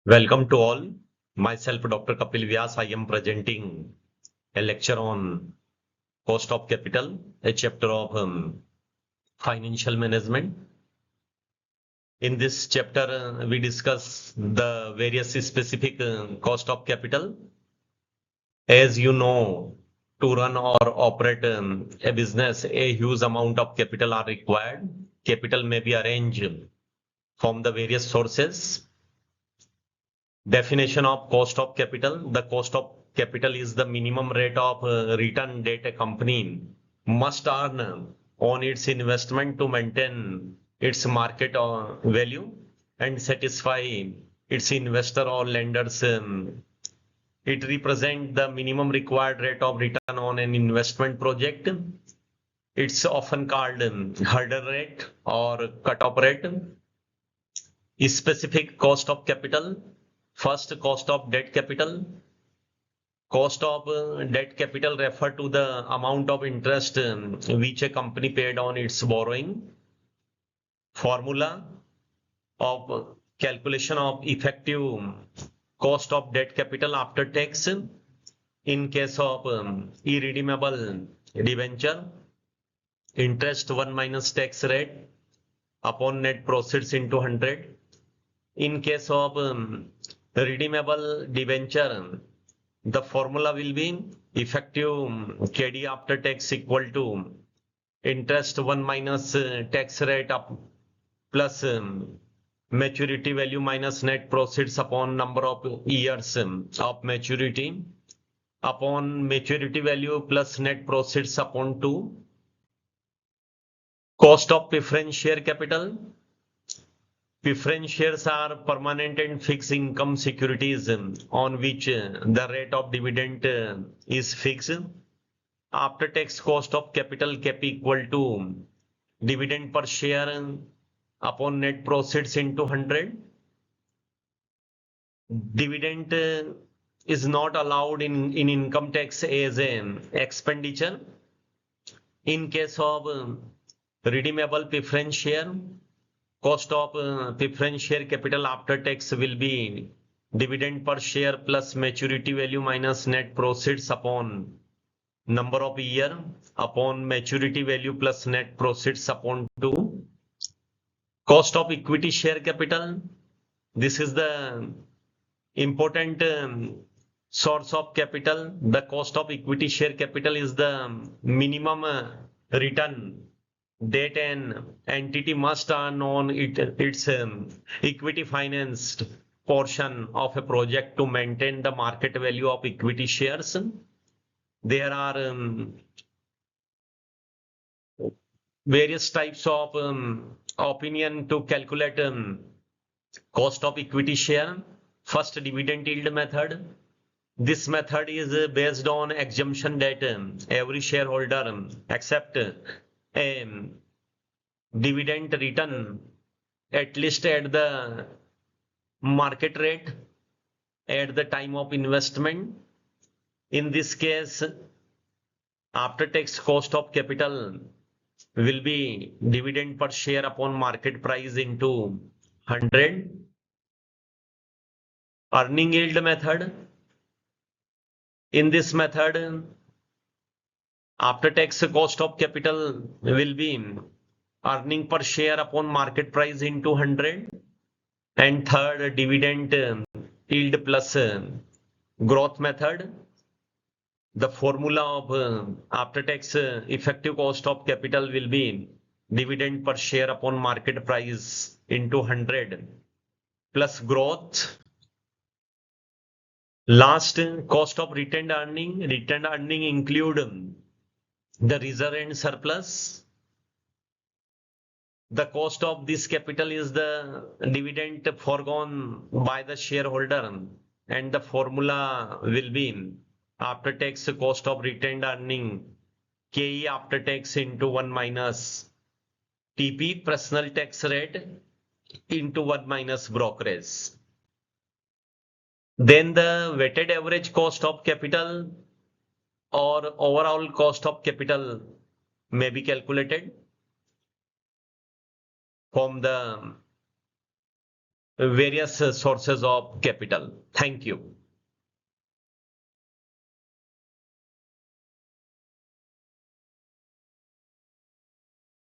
Welcome to all. Myself, Dr. Kapil Vyas. I am presenting a lecture on cost of capital, a chapter of financial management. In this chapter, we discuss the various specific cost of capital. As you know, to run or operate a business, a huge amount of capital are required. Capital may be arranged from the various sources. Definition of cost of capital. The cost of capital is the minimum rate of return that a company must earn on its investment to maintain its market value and satisfy its investor or lenders. It represents the minimum required rate of return on an investment project. It's often called hurdle rate or cut-off rate. Specific cost of capital. First, cost of debt capital. Cost of debt capital refer to the amount of interest which a company paid on its borrowing. Formula of calculation of effective cost of debt capital after tax in case of irredeemable debenture. Interest 1 minus tax rate upon net proceeds into 100. In case of redeemable debenture, the formula will be effective KD after tax equal to interest 1 minus tax rate up plus maturity value minus net proceeds upon number of years of maturity upon maturity value plus net proceeds upon 2. Cost of preference share capital. Preference shares are permanent and fixed income securities on which the rate of dividend is fixed. After tax cost of capital cap equal to dividend per share upon net proceeds into 100. Dividend is not allowed in income tax as an expenditure. In case of redeemable preference share, cost of preference share capital after tax will be dividend per share plus maturity value minus net proceeds upon number of year upon maturity value plus net proceeds upon 2. Cost of equity share capital. This is the important source of capital. The cost of equity share capital is the minimum return that an entity must earn on its equity financed portion of a project to maintain the market value of equity shares. There are various types of opinion to calculate cost of equity share. First, dividend yield method. This method is based on assumption that every shareholder accept a dividend return at least at the market rate at the time of investment. In this case, after tax cost of capital will be dividend per share upon market price into 100. Earning yield method. In this method, after tax cost of capital will be earning per share upon market price into 100. And third, dividend yield plus growth method. The formula of after tax effective cost of capital will be dividend per share upon market price into 100 plus growth. Last, cost of retained earning. Retained earning include the reserve and surplus. The cost of this capital is the dividend foregone by the shareholder, and the formula will be after tax cost of retained earning KE after tax into 1 minus TP personal tax rate into 1 minus brokerage. Then the weighted average cost of capital or overall cost of capital may be calculated from the various sources of capital. Thank you.